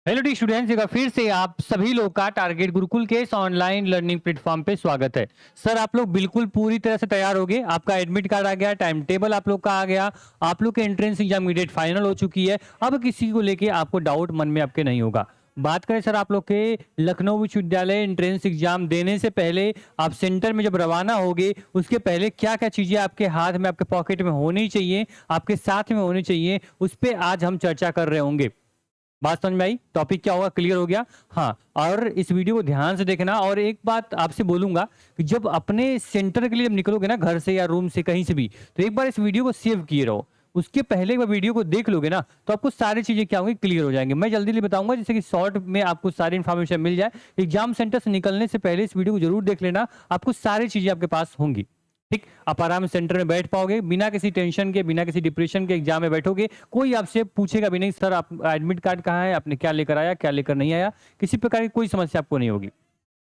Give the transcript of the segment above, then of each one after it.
Hello D students, एक बार फिर से आप सभी लोग का टारगेट गुरुकुल के इस ऑनलाइन लर्निंग प्लेटफॉर्म पे स्वागत है। सर, आप लोग बिल्कुल पूरी तरह से तैयार हो गए। आपका एडमिट कार्ड आ गया, टाइम टेबल आप लोग का आ गया, आप लोग के एंट्रेंस एग्जाम की डेट फाइनल हो चुकी है। अब किसी को लेके आपको डाउट मन में आपके नहीं होगा। बात करें सर, आप लोग के लखनऊ विश्वविद्यालय एंट्रेंस एग्जाम देने से पहले आप सेंटर में जब रवाना होगे, उसके पहले क्या क्या चीजें आपके हाथ में, आपके पॉकेट में होनी चाहिए, आपके साथ में होनी चाहिए, उस पर आज हम चर्चा कर रहे होंगे। बात समझ में आई? टॉपिक क्या होगा, क्लियर हो गया? हाँ, और इस वीडियो को ध्यान से देखना। और एक बात आपसे बोलूंगा कि जब अपने सेंटर के लिए जब निकलोगे ना, घर से या रूम से कहीं से भी, तो एक बार इस वीडियो को सेव किए रहो। उसके पहले एक बार वीडियो को देख लोगे ना, तो आपको सारी चीजें क्या होंगी, क्लियर हो जाएंगे। मैं जल्दी बताऊंगा जिससे कि शॉर्ट में आपको सारी इन्फॉर्मेशन मिल जाए। एग्जाम सेंटर से निकलने से पहले इस वीडियो को जरूर देख लेना, आपको सारी चीजें आपके पास होंगी। ठीक, आप आराम से सेंटर में बैठ पाओगे, बिना किसी टेंशन के, बिना किसी डिप्रेशन के एग्जाम में बैठोगे। कोई आपसे पूछेगा भी नहीं, सर आप एडमिट कार्ड कहाँ है, आपने क्या लेकर आया, क्या लेकर नहीं आया। किसी प्रकार की कोई समस्या आपको नहीं होगी।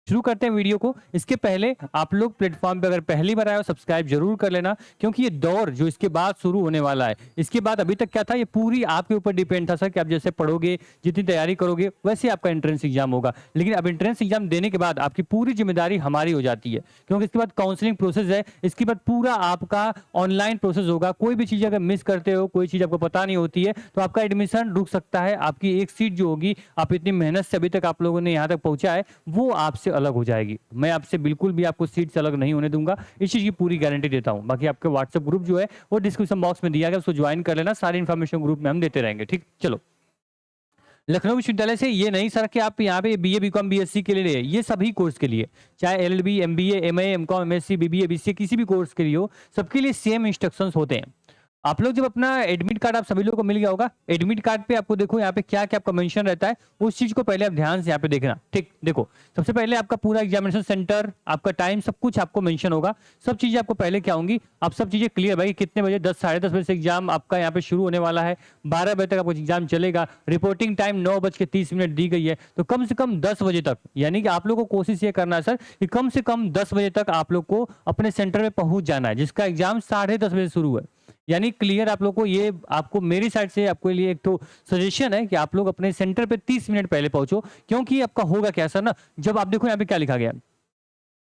शुरू करते हैं वीडियो को। इसके पहले आप लोग प्लेटफॉर्म पे अगर पहली बार आए हो, सब्सक्राइब जरूर कर लेना, क्योंकि ये दौर जो इसके बाद शुरू होने वाला है, इसके बाद अभी तक क्या था, ये पूरी आपके ऊपर डिपेंड था सर, कि आप जैसे पढ़ोगे, जितनी तैयारी करोगे, वैसे आपका एंट्रेंस एग्जाम होगा। लेकिन अब एंट्रेंस एग्जाम देने के बाद आपकी पूरी जिम्मेदारी हमारी हो जाती है, क्योंकि इसके बाद काउंसलिंग प्रोसेस है, इसके बाद पूरा आपका ऑनलाइन प्रोसेस होगा। कोई भी चीज अगर मिस करते हो, कोई चीज आपको पता नहीं होती है, तो आपका एडमिशन रुक सकता है। आपकी एक सीट जो होगी, आप इतनी मेहनत से अभी तक आप लोगों ने यहाँ तक पहुंचा है, वो आपसे अलग हो जाएगी। मैं आपसे बिल्कुल भी आपको सीट से अलग नहीं होने दूंगा, इस चीज की पूरी गारंटी देता हूं। बाकी आपके व्हाट्सएप ग्रुप जो है वो डिस्क्रिप्शन बॉक्स में दिया गया, उसको ज्वाइन कर लेना। सारी इन्फॉर्मेशन ग्रुप में हम देते रहेंगे। ठीक, चलो। लखनऊ विश्वविद्यालय से ये नहीं सर कि आप यहाँ पे बीए बीकॉम बीएससी के लिए, ये सभी कोर्स के लिए, चाहे LLB MBA MA MCom MSc BBA BCA किसी भी कोर्स के लिए हो, सबके लिए सेम इंस्ट्रक्शंस होते हैं। आप लोग जब अपना एडमिट कार्ड, आप सभी लोगों को मिल गया होगा, एडमिट कार्ड पे आपको देखो यहाँ पे क्या क्या आपका मेंशन रहता है, उस चीज को पहले आप ध्यान से यहाँ पे देखना। ठीक, देखो, सबसे पहले आपका पूरा एग्जामिनेशन सेंटर, आपका टाइम, सब कुछ आपको मेंशन होगा। सब चीजें आपको पहले क्या होंगी, आप सब चीजें क्लियर भाई, कितने बजे, 10 साढ़े 10 बजे से एग्जाम आपका यहाँ पे शुरू होने वाला है, 12 बजे तक आपको एग्जाम चलेगा। रिपोर्टिंग टाइम 9:30 दी गई है, तो कम से कम 10 बजे तक, यानी कि आप लोग को कोशिश ये करना है सर कि कम से कम 10 बजे तक आप लोग को अपने सेंटर में पहुंच जाना है, जिसका एग्जाम 10:30 बजे शुरू है। यानी क्लियर आप लोग को, ये आपको मेरी साइड से आपके लिए एक तो सजेशन है कि आप लोग अपने सेंटर पे 30 मिनट पहले पहुंचो। क्योंकि आपका होगा क्या सर ना, जब आप देखो यहाँ पे क्या लिखा गया,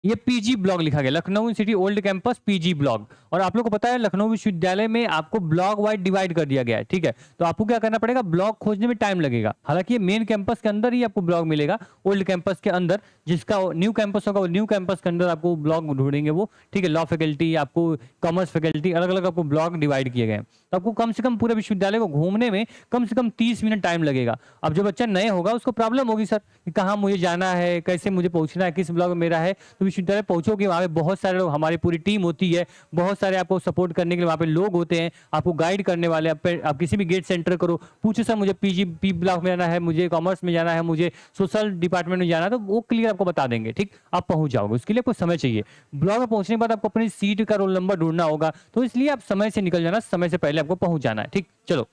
ये पीजी ब्लॉक लिखा गया, Lucknow city old campus PG block. और आप लोग को पता है लखनऊ विश्वविद्यालय में आपको ब्लॉक वाइज डिवाइड कर दिया गया है। ठीक है, तो आपको क्या करना पड़ेगा, ब्लॉक खोजने में टाइम लगेगा। हालांकि ये मेन कैंपस के अंदर ही आपको ब्लॉक मिलेगा, ओल्ड कैंपस के अंदर, जिसका न्यू कैंपस होगा, वो न्यू कैंपस के अंदर आपको ब्लॉक ढूंढेंगे वो। ठीक है, लॉ फैकल्टी, आपको कॉमर्स फैकल्टी, अलग अलग आपको ब्लॉक डिवाइड किए गए हैं। तो आपको कम से कम पूरे विश्वविद्यालय को घूमने में कम से कम 30 मिनट टाइम लगेगा। अब जो बच्चा नए होगा उसको प्रॉब्लम होगी सर कि कहाँ मुझे जाना है, कैसे मुझे पहुंचना है, किस ब्लॉक में मेरा है। तो विश्वविद्यालय पहुंचोगे, वहाँ पे बहुत सारे लोग, हमारी पूरी टीम होती है, बहुत सारे आपको सपोर्ट करने के लिए वहाँ पे लोग होते हैं, आपको गाइड करने वाले। आप किसी भी गेट सेंटर करो, पूछो सर मुझे पीजी पी ब्लॉक में जाना है, मुझे कॉमर्स में जाना है, मुझे सोशल डिपार्टमेंट में जाना है, तो वो क्लियर आपको बता देंगे। ठीक, आप पहुंच जाओगे। उसके लिए आपको समय चाहिए। ब्लॉक में पहुंचने के बाद आपको अपनी सीट का रोल नंबर ढूंढना होगा, तो इसलिए आप समय से निकल जाना, समय से पहले आपको पहुंच जाना है। ठीक, चलो।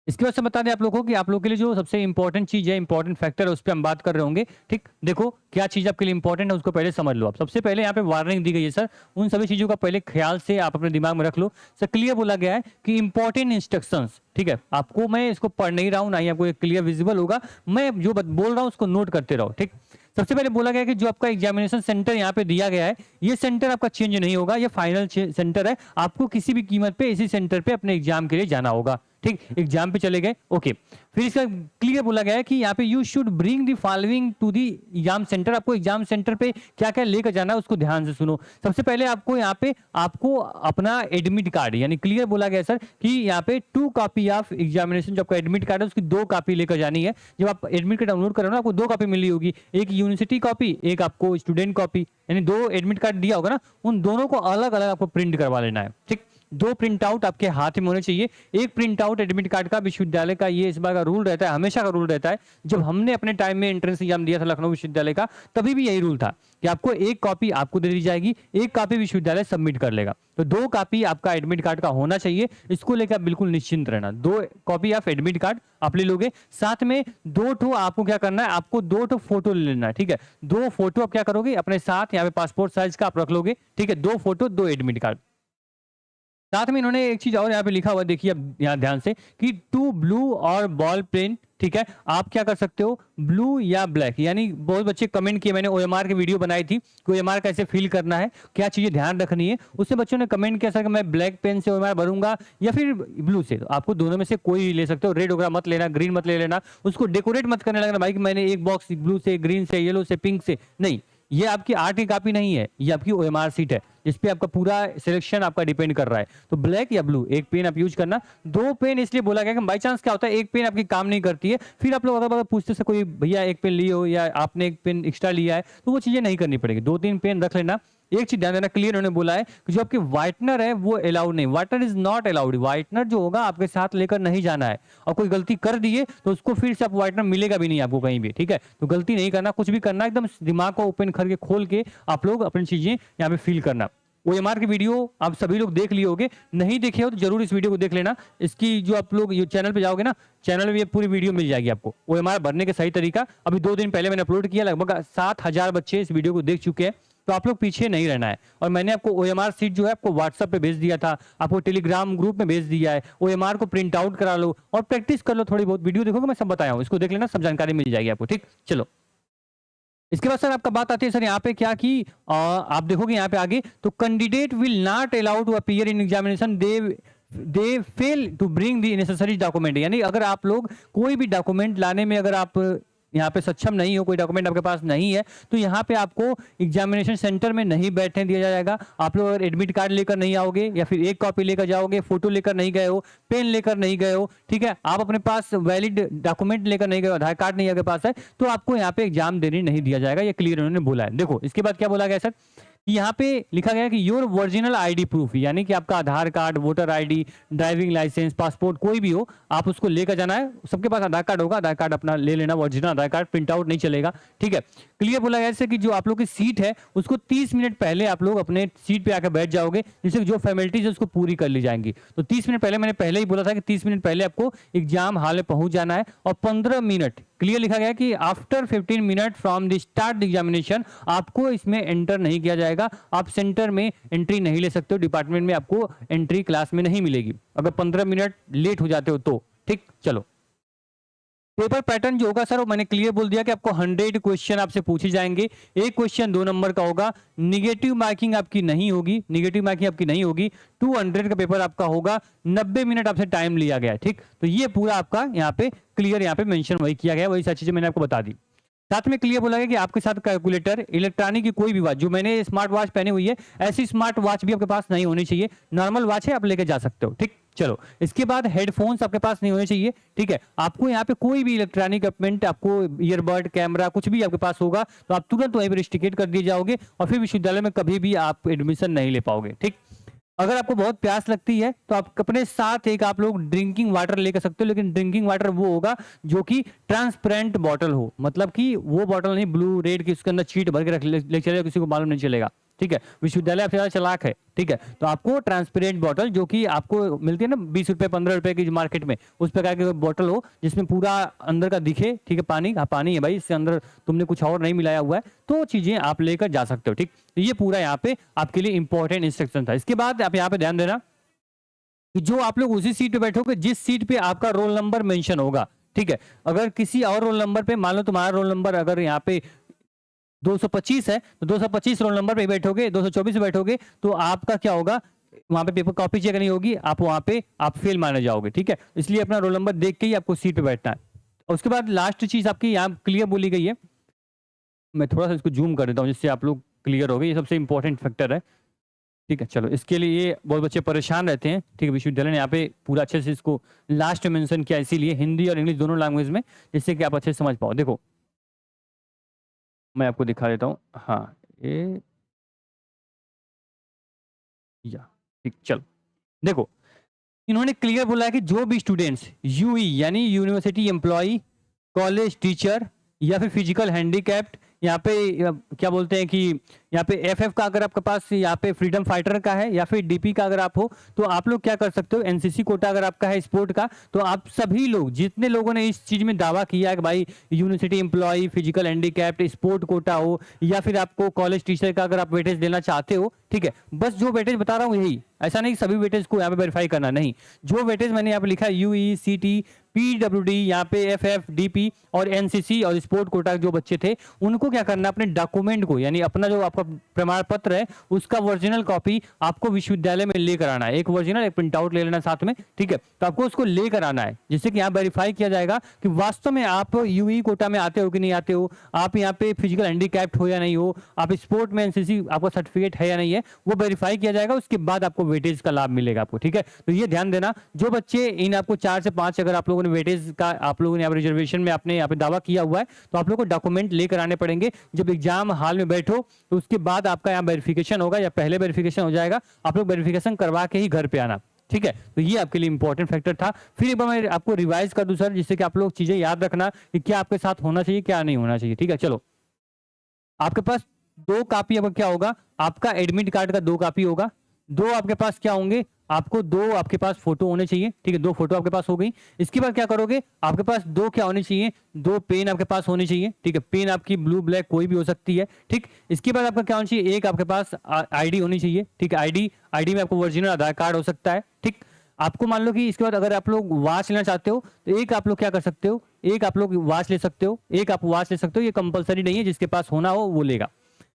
इसके बाद से बता दें आप लोगों को कि आप लोगों के लिए जो सबसे इंपॉर्टेंट चीज है, इंपॉर्टेंट फैक्टर है, उस पर हम बात कर रहे होंगे। ठीक, देखो क्या चीज आपके लिए इंपॉर्टेंट है, उसको पहले समझ लो। आप सबसे पहले यहाँ पे वार्निंग दी गई है सर, उन सभी चीजों का पहले ख्याल से आप अपने दिमाग में रख लो। सर क्लियर बोला गया है कि इंपॉर्टेंट इंस्ट्रक्शंस, ठीक है, आपको, मैं इसको पढ़ नहीं रहा हूं ना ही आपको क्लियर विजिबल होगा, मैं जो बोल रहा हूं उसको नोट करते रहो। ठीक, सबसे पहले बोला गया है कि जो आपका एग्जामिनेशन सेंटर यहाँ पे दिया गया है, ये सेंटर आपका चेंज नहीं होगा, ये फाइनल सेंटर है। आपको किसी भी कीमत पे इसी सेंटर पे अपने एग्जाम के लिए जाना होगा। ठीक, एग्जाम पे चले गए, ओके। फिर इसका क्लियर बोला गया है कि यहाँ पे you should bring the following to the exam centre. आपको एग्जाम सेंटर पे क्या क्या लेकर जाना है उसको ध्यान से सुनो। सबसे पहले आपको यहाँ पे आपको अपना एडमिट कार्ड, यानी क्लियर बोला गया सर कि यहाँ पे 2 कॉपी ऑफ एग्जामिनेशन, जो आपका एडमिट कार्ड है उसकी 2 कॉपी लेकर जानी है। जब आप एडमिट कार्ड डाउनलोड करो ना, आपको 2 कॉपी मिली होगी, एक यूनिवर्सिटी कॉपी, एक आपको स्टूडेंट कॉपी, यानी 2 एडमिट कार्ड दिया होगा ना, उन दोनों को अलग अलग आपको प्रिंट करवा लेना है। ठीक, 2 प्रिंट आउट आपके हाथ में होने चाहिए। एक प्रिंट आउट एडमिट कार्ड का, विश्वविद्यालय का ये इस बार का रूल रहता है, हमेशा का रूल रहता है। जब हमने अपने टाइम में एंट्रेंस एग्जाम दिया था लखनऊ विश्वविद्यालय का, तभी भी यही रूल था कि आपको एक कॉपी आपको दे दी जाएगी, एक कॉपी विश्वविद्यालय सबमिट कर लेगा। तो 2 कॉपी आपका एडमिट कार्ड का होना चाहिए, इसको लेकर आप बिल्कुल निश्चिंत रहना। 2 कॉपी ऑफ एडमिट कार्ड आप ले लोगे, साथ में 2 ठो आपको क्या करना है, आपको 2 ठो फोटो ले लेना है। ठीक है, 2 फोटो आप क्या करोगे अपने साथ, यहाँ पे पासपोर्ट साइज का आप रख लोगे। ठीक है, 2 फोटो 2 एडमिट कार्ड। साथ में इन्होंने एक चीज और यहाँ पे लिखा हुआ, देखिए अब यहाँ ध्यान से, कि 2 ब्लू और बॉल पेन ठीक है, आप क्या कर सकते हो, ब्लू या ब्लैक, यानी बहुत बच्चे कमेंट किए, मैंने ओएमआर की वीडियो बनाई थी कि ओएमआर कैसे फिल करना है, क्या चीजें ध्यान रखनी है, उससे बच्चों ने कमेंट किया सर कि मैं ब्लैक पेन से ओएमआर भरूंगा या फिर ब्लू से। तो आपको दोनों में से कोई ले सकते हो, रेड वगैरह मत लेना, ग्रीन मत ले लेना, उसको डेकोरेट मत करने लगना भाई कि मैंने एक बॉक्स ब्लू से, ग्रीन से, येलो से, पिंक से, नहीं, ये आपकी आर्ट की कॉपी नहीं है, ये आपकी ओएमआर सीट है जिसपे आपका पूरा सिलेक्शन आपका डिपेंड कर रहा है। तो ब्लैक या ब्लू एक पेन आप यूज करना। दो पेन इसलिए बोला गया कि बाई चांस क्या होता है एक पेन आपकी काम नहीं करती है, फिर आप लोग अगर पूछते से कोई भैया एक पेन लिए हो या आपने एक पेन एक्स्ट्रा लिया है, तो वो चीजें नहीं करनी पड़ेगी, 2-3 पेन रख लेना। एक चीज ध्यान देना, क्लियर उन्होंने बोला है कि जो आपकी व्हाइटनर है वो अलाउड नहीं, whitener is not allowed, whitener जो होगा आपके साथ लेकर नहीं जाना है, और कोई गलती कर दिए तो उसको फिर से आप व्हाइटनर मिलेगा भी नहीं आपको कहीं भी, ठीक है। तो गलती नहीं करना, कुछ भी करना एकदम दिमाग को ओपन करके खोल के आप लोग अपनी चीजें यहाँ पे फील करना। ओएमआर की वीडियो आप सभी लोग देख लिए होगे, नहीं देखे हो तो जरूर इस वीडियो को देख लेना। इसकी जो आप लोग चैनल पे जाओगे ना, चैनल में ये पूरी वीडियो मिल जाएगी आपको, ओएमआर भरने का सही तरीका। अभी 2 दिन पहले मैंने अपलोड किया, लगभग 7000 बच्चे इस वीडियो को देख चुके हैं, तो आप लोग पीछे नहीं रहना है। और मैंने आपको ओएमआर सीट जो है आपको व्हाट्सएप पे भेज दिया था, आपको टेलीग्राम ग्रुप में भेज दिया है, ओएमआर को प्रिंट आउट करा लो और प्रैक्टिस कर लो, थोड़ी बहुत वीडियो देखोगे मैं सब बताया हूँ, इसको देख लेना, सब जानकारी मिल जाएगी आपको, ठीक। चलो इसके बाद सर आपका बात आती है सर यहाँ पे क्या कि आप देखोगे यहाँ पे आगे, तो candidate will not allowed to appear in examination, they fail to bring the necessary document, यानी अगर आप लोग कोई भी डॉक्यूमेंट लाने में अगर आप यहाँ पे सक्षम नहीं हो, कोई डॉक्यूमेंट आपके पास नहीं है, तो यहाँ पे आपको एग्जामिनेशन सेंटर में नहीं बैठने दिया जाएगा। आप लोग अगर एडमिट कार्ड लेकर नहीं आओगे या फिर एक कॉपी लेकर जाओगे, फोटो लेकर नहीं गए हो, पेन लेकर नहीं गए हो, ठीक है, आप अपने पास वैलिड डॉक्यूमेंट लेकर नहीं गए हो, आधार कार्ड नहीं आपके पास है, तो आपको यहाँ पे एग्जाम देने नहीं दिया जाएगा, ये क्लियर उन्होंने बोला है। देखो इसके बाद क्या बोला गया सर, यहाँ पे लिखा गया कि योर ओरिजिनल आईडी प्रूफ, यानी कि आपका Aadhaar card, voter ID, driving licence, passport कोई भी हो, आप उसको लेकर जाना है। सबके पास आधार कार्ड होगा, आधार कार्ड अपना ले लेना, ओरिजिनल आधार कार्ड, प्रिंट आउट नहीं चलेगा, ठीक है। क्लियर बोला गया जैसे कि जो आप लोग की सीट है उसको 30 मिनट पहले आप लोग अपने सीट पे आकर बैठ जाओगे, जिससे जो फॉर्मेलिटीज है उसको पूरी कर ली जाएंगी। तो 30 मिनट पहले, मैंने पहले ही बोला था कि 30 मिनट पहले आपको एग्जाम हॉल में पहुंच जाना है, और 15 मिनट क्लियर लिखा गया कि after 15 minute from the start the examination आपको इसमें एंटर नहीं किया जाएगा, आप सेंटर में एंट्री नहीं ले सकते हो, डिपार्टमेंट में आपको एंट्री क्लास में नहीं मिलेगी अगर 15 मिनट लेट हो जाते हो तो, ठीक। चलो पेपर पैटर्न जो होगा सर वो मैंने क्लियर बोल दिया कि आपको 100 क्वेश्चन आपसे पूछे जाएंगे, एक क्वेश्चन 2 नंबर का होगा, निगेटिव मार्किंग आपकी नहीं होगी, निगेटिव मार्किंग आपकी नहीं होगी, 200 का पेपर आपका होगा, 90 मिनट आपसे टाइम लिया गया है, ठीक। तो ये पूरा आपका यहाँ पे क्लियर यहाँ पे मेंशन वही किया गया, वही सारी चीजें मैंने आपको बता दी। साथ में क्लियर बोला गया कि आपके साथ कैलकुलेटर, इलेक्ट्रॉनिक की कोई भी वॉच, जो मैंने स्मार्ट वॉच पहनी हुई है ऐसी स्मार्ट वॉच भी आपके पास नहीं होनी चाहिए, नॉर्मल वॉच है आप लेके जा सकते हो, ठीक। चलो इसके बाद हेडफोन्स आपके पास नहीं होने चाहिए, ठीक है। आपको यहाँ पे कोई भी इलेक्ट्रॉनिक इक्विपमेंट, आपको ईयरबड, कैमरा कुछ भी आपके पास होगा तो आप तुरंत वहीं पर रिस्ट्रिकेट कर दिए जाओगे, और फिर विश्वविद्यालय में कभी भी आप एडमिशन नहीं ले पाओगे, ठीक। अगर आपको बहुत प्यास लगती है तो आप अपने साथ एक आप लोग ड्रिंकिंग वाटर लेकर सकते हो, लेकिन ड्रिंकिंग वाटर वो होगा जो कि ट्रांसपेरेंट बॉटल हो, मतलब कि वो बॉटल नहीं ब्लू रेड की उसके अंदर चीट भर के रख ले चलेगा, किसी को मालूम नहीं चलेगा, ठीक है। विश्वविद्यालय आपसे ज्यादा चालाक है, ठीक है। तो आपको ट्रांसपेरेंट बॉटल जो कि आपको मिलती है ना 20 रुपए 15 रुपए की मार्केट में, उस प्रकार की बॉटल हो जिसमें पूरा अंदर का दिखे, ठीक है, पानी, हाँ पानी है भाई, इससे अंदर तुमने कुछ और नहीं मिलाया हुआ है, तो चीजें आप लेकर जा सकते हो, ठीक। तो ये पूरा यहाँ पे आपके लिए इंपॉर्टेंट इंस्ट्रक्शन था। इसके बाद आप यहाँ पे ध्यान देना कि जो आप लोग उसी सीट पे बैठोगे जिस सीट पे आपका रोल नंबर मेंशन होगा, ठीक है। अगर किसी और रोल नंबर पे, मान लो तुम्हारा रोल नंबर अगर यहाँ पे 225 है तो 225 रोल नंबर पे बैठोगे, 224 पे बैठोगे तो आपका क्या होगा, वहां पे पेपर कॉपी चेक नहीं होगी, आप वहां पे आप फेल माने जाओगे, ठीक है। इसलिए अपना रोल नंबर देख के ही आपको सीट पे बैठना है। और उसके बाद लास्ट चीज आपकी यहाँ क्लियर बोली गई है, मैं थोड़ा सा इसको जूम कर देता हूँ जिससे आप लोग क्लियर हो गए, ये सबसे इंपॉर्टेंट फैक्टर है, ठीक है। चलो इसके लिए ये बहुत बच्चे परेशान रहते हैं, ठीक है, विश्वविद्यालय ने यहाँ पे पूरा अच्छे से इसको लास्ट में मेंशन किया, इसीलिए हिंदी और इंग्लिश दोनों लैंग्वेज में, जिससे कि आप अच्छे से समझ पाओ। देखो मैं आपको दिखा देता हूँ, हाँ ये या ठीक, चलो देखो इन्होंने क्लियर बोला है कि जो भी स्टूडेंट्स यूई यानी यूनिवर्सिटी एम्प्लॉय, कॉलेज टीचर या फिर फिजिकल हैंडीकैप्ड, यहाँ पे क्या बोलते हैं कि यहाँ पे एफएफ का अगर आपके पास यहाँ पे फ्रीडम फाइटर का है या फिर डीपी का अगर आप हो तो आप लोग क्या कर सकते हो, एनसीसी कोटा अगर आपका है स्पोर्ट का, तो आप सभी लोग जितने लोगों ने इस चीज में दावा किया है कि भाई university employ, physical handicapped, sport quota हो या फिर आपको कॉलेज टीचर का अगर आप वेटेज देना चाहते हो, ठीक है, बस जो वेटेज बता रहा हूँ यही, ऐसा नहीं कि सभी वेटेज को यहाँ पे वेरीफाई करना, नहीं, जो वेटेज मैंने यहाँ पे लिखा है यूई, सीटी, पीडब्ल्यूडी, यहाँ पे एफएफ, डीपी और एनसीसी और स्पोर्ट कोटा जो बच्चे थे उनको क्या करना, अपने डॉक्यूमेंट को यानी अपना जो आपका प्रमाण पत्र है उसका ओरिजिनल कॉपी आपको विश्वविद्यालय में लेकर आना है, एक ओरिजिनल एक प्रिंट आउट ले लेना साथ में, ठीक है, तो आपको उसको लेकर आना है जिससे कि यहाँ वेरीफाई किया जाएगा कि वास्तव में आप यूई कोटा में आते हो कि नहीं आते हो, आप यहाँ पे फिजिकल हैंडीकैप्ड हो या नहीं हो, आप स्पोर्ट में एनसीसी आपका सर्टिफिकेट है या नहीं है, वो वेरीफाई किया जाएगा, उसके बाद आपको वेटेज का लाभ मिलेगा आपको, ठीक है। तो ये ध्यान देना, जो बच्चे इन आपको 4 से 5 अगर आप लोगों ने वेटेज का आप लोगों ने यहाँ रिजर्वेशन में आपने यहाँ पे दावा किया हुआ है तो आप लोगों को डॉक्यूमेंट लेकर आने पड़ेंगे। जब एग्जाम हॉल में बैठो तो उसके बाद आपका यहाँ वेरिफिकेशन होगा या पहले वेरिफिकेशन हो जाएगा, आप लोग वेरिफिकेशन करवा के ही घर पे आना, ठीक है। तो ये आपके लिए इंपॉर्टेंट फैक्टर था। फिर एक बार मैं आपको रिवाइज कर दूं सर, जिससे कि आप लोग चीजें याद रखना कि क्या आपके साथ होना चाहिए क्या नहीं होना चाहिए, ठीक है। चलो, आपके पास 2 कॉपी अब क्या होगा, आपका एडमिट कार्ड का 2 कॉपी होगा, 2 आपके पास क्या होंगे, आपको 2 आपके पास फोटो होने चाहिए, ठीक है, 2 फोटो आपके पास हो गई। इसके बाद क्या करोगे, आपके पास 2 क्या होने चाहिए, 2 पेन आपके पास होनी चाहिए, ठीक है, पेन आपकी ब्लू ब्लैक कोई भी हो सकती है, ठीक। इसके बाद आपका क्या होना चाहिए, एक आपके पास आईडी होनी चाहिए, ठीक है, आईडी में आपको ओरिजिनल आधार कार्ड हो सकता है, ठीक। आपको मान लो कि इसके बाद अगर आप लोग वॉच लेना चाहते हो तो एक आप लोग क्या कर सकते हो, एक आप लोग वॉच ले सकते हो, एक आप वॉच ले सकते हो, ये कंपलसरी नहीं है, जिसके पास होना हो वो लेगा।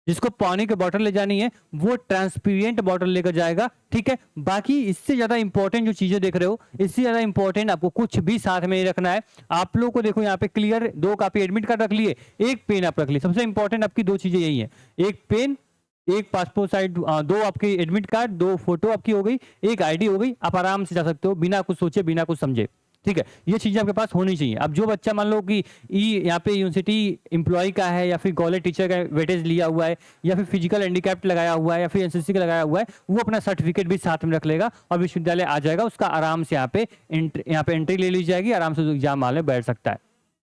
जिसको पानी की बोतल ले जानी है वो ट्रांसपेरेंट बोतल लेकर जाएगा, ठीक है। बाकी इससे ज्यादा इंपॉर्टेंट जो चीजें देख रहे हो, इससे ज्यादा इंपॉर्टेंट आपको कुछ भी साथ में नहीं रखना है। आप लोगों को देखो यहाँ पे क्लियर 2 कॉपी एडमिट कार्ड रख लिए, एक पेन आप रख लिए, सबसे इंपॉर्टेंट आपकी 2 चीजें यही है, एक पेन, एक पासपोर्ट साइज, 2 आपके एडमिट कार्ड, 2 फोटो आपकी हो गई, एक आईडी हो गई, आप आराम से जा सकते हो बिना कुछ सोचे बिना कुछ समझे, ठीक है। ये चीजें आपके पास होनी चाहिए। अब जो बच्चा मान लो कि यहाँ पे यूनिवर्सिटी एम्प्लॉय का है या फिर कॉलेज टीचर का वेटेज लिया हुआ है या फिर फिजिकल हैंडीकैप्ड लगाया हुआ है या फिर एनसीसी का लगाया हुआ है, वो अपना सर्टिफिकेट भी साथ में रख लेगा और विश्वविद्यालय आ जाएगा, उसका आराम से यहाँ पे एंट्री ले ली जाएगी, आराम से एग्जाम हॉल में बैठ सकता है,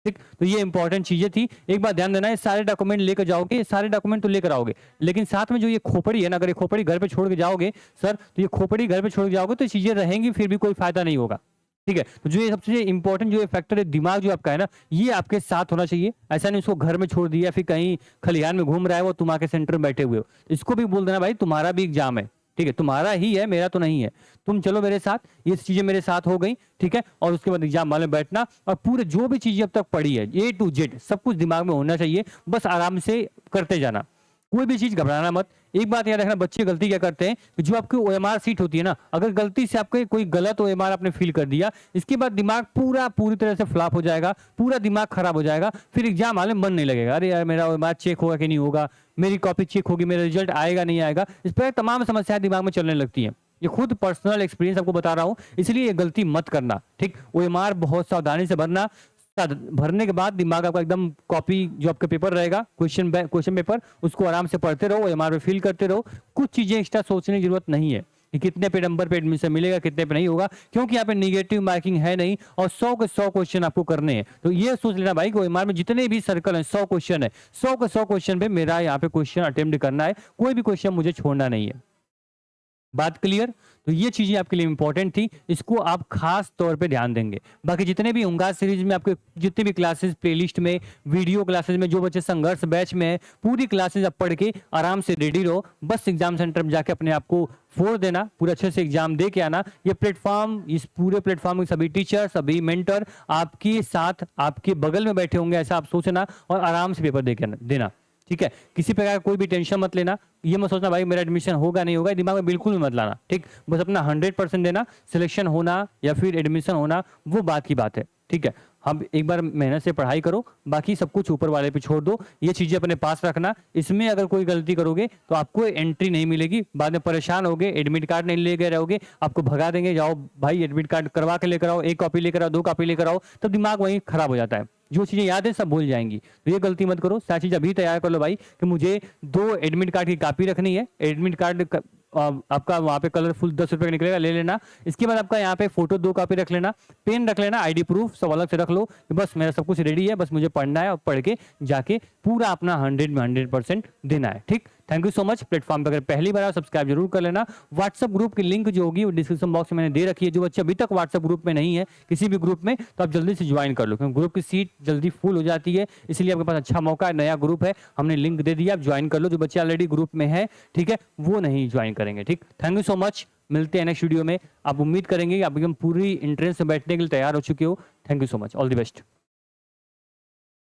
ठीक। तो ये इंपॉर्टेंट चीजें थी। एक बात ध्यान देना है, सारे डॉक्यूमेंट लेकर जाओगे, ये सारे डॉक्यूमेंट तो लेकर आओगे, लेकिन साथ में जो ये खोपड़ी है ना, अगर ये खोपड़ी घर पे छोड़ के जाओगे सर, तो ये खोपड़ी घर पे छोड़ के जाओगे तो चीजें रहेंगी फिर भी कोई फायदा नहीं होगा, ठीक है। तो जो ये सबसे इंपॉर्टेंट जो फैक्टर है, दिमाग जो आपका है ना, ये आपके साथ होना चाहिए। ऐसा नहीं उसको घर में छोड़ दिया फिर कहीं खलिहान में घूम रहा है वो, तुम आके सेंटर में बैठे हुए हो, इसको भी बोल देना भाई तुम्हारा भी एग्जाम है, ठीक है, तुम्हारा ही है मेरा तो नहीं है, तुम चलो मेरे साथ, ये चीजें मेरे साथ हो गई, ठीक है। और उसके बाद एग्जाम हॉल में बैठना और पूरे जो भी चीजें अब तक पढ़ी है A to Z सब कुछ दिमाग में होना चाहिए, बस आराम से करते जाना, कोई भी चीज घबराना मत। एक बात याद रखना, बच्चे गलती क्या करते हैं कि जो आपकी ओएमआर सीट होती है ना, अगर गलती से आपके कोई गलत ओएमआर आपने फिल कर दिया, इसके बाद दिमाग पूरी तरह से फ्लॉप हो जाएगा, पूरा दिमाग खराब हो जाएगा, फिर एग्जाम हॉल में मन नहीं लगेगा, अरे यार मेरा ओएमआर चेक होगा कि नहीं होगा, मेरी कॉपी चेक होगी, मेरा रिजल्ट आएगा नहीं आएगा, इस पर तमाम समस्याएं दिमाग में चलने लगती हैं। ये खुद पर्सनल एक्सपीरियंस आपको बता रहा हूं, इसलिए ये गलती मत करना, ठीक। ओएमआर बहुत सावधानी से भरना, भरने के बाद दिमाग आपका एकदम कॉपी जो आपका पेपर रहेगा क्वेश्चन पेपर, उसको आराम से पढ़ते रहो, एमआर पे फिल करते रहो, कुछ चीजें एक्स्ट्रा सोचने की जरूरत नहीं है कि कितने पे नंबर पे एडमिशन मिलेगा कितने पे नहीं होगा, क्योंकि यहाँ पे निगेटिव मार्किंग है नहीं और 100 के 100 क्वेश्चन आपको करने हैं। तो ये सोच लेना भाई कि एमआर में जितने भी सर्कल हैं 100 क्वेश्चन है, 100 के 100 क्वेश्चन पे मेरा यहाँ पे क्वेश्चन अटेम्प्ट करना है, कोई भी क्वेश्चन मुझे छोड़ना नहीं है। बात क्लियर? तो ये चीजें आपके लिए इंपॉर्टेंट थी, इसको आप खास तौर पे ध्यान देंगे। बाकी जितने भी होंगा सीरीज में आपके जितने भी क्लासेस प्लेलिस्ट में, वीडियो क्लासेस में, जो बच्चे संघर्ष बैच में है, पूरी क्लासेस आप पढ़ के आराम से रेडी रहो, बस एग्जाम सेंटर में जाके अपने आप को फोड़ देना, पूरा अच्छे से एग्जाम दे के आना। ये प्लेटफॉर्म, इस पूरे प्लेटफॉर्म में सभी टीचर, सभी मेंटर आपके साथ आपके बगल में बैठे होंगे, ऐसा आप सोचना और आराम से पेपर दे के देना, ठीक है। किसी प्रकार कोई भी टेंशन मत लेना, ये मत सोचना भाई मेरा एडमिशन होगा नहीं होगा, दिमाग में बिल्कुल भी मत लाना, ठीक। बस अपना 100% देना, सिलेक्शन होना या फिर एडमिशन होना वो बात की बात है, ठीक है। हम एक बार मेहनत से पढ़ाई करो, बाकी सब कुछ ऊपर वाले पे छोड़ दो, ये चीजें अपने पास रखना। इसमें अगर कोई गलती करोगे तो आपको एंट्री नहीं मिलेगी, बाद में परेशान होगे, एडमिट कार्ड नहीं ले गए रहोगे, आपको भगा देंगे, जाओ भाई एडमिट कार्ड करवा के लेकर आओ, 1 कॉपी लेकर आओ, 2 कॉपी लेकर आओ, तब दिमाग वहीं खराब हो जाता है, जो चीजें याद है सब भूल जाएंगी। तो ये गलती मत करो, सारी चीज अभी तैयार कर लो भाई कि मुझे 2 एडमिट कार्ड की कॉपी रखनी है, एडमिट कार्ड आपका वहां पे कलरफुल 10 रुपए का निकलेगा, ले लेना। इसके बाद आपका यहाँ पे फोटो 2 कॉपी रख लेना, पेन रख लेना, आईडी प्रूफ सब अलग से रख लो, बस मेरा सब कुछ रेडी है, बस मुझे पढ़ना है और पढ़ के जाके पूरा अपना 100 में 100% देना है, ठीक। Thank you so much. Platform पर अगर पहली बार सब्सक्राइब जरूर कर लेना। व्हाट्सएप ग्रुप की लिंक जो होगी वो डिस्क्रिप्शन बॉक्स में मैंने दे रखी है। जो बच्चे अभी तक व्हाट्सएप ग्रुप में नहीं है किसी भी ग्रुप में, तो आप जल्दी से ज्वाइन कर लो, क्योंकि ग्रुप की सीट जल्दी फुल हो जाती है, इसलिए आपके पास अच्छा मौका है। नया ग्रुप है, हमने लिंक दे दिया, आप ज्वाइन कर लो। जो बच्चे ऑलरेडी ग्रुप में है, ठीक है, वो नहीं ज्वाइन करेंगे। ठीक, थैंक यू सो मच। मिलते हैं नेक्स्ट वीडियो में। आप उम्मीद करेंगे कि आप एकदम पूरी एंट्रेंस में बैठने के लिए तैयार हो चुके हो। Thank you so much, all the best.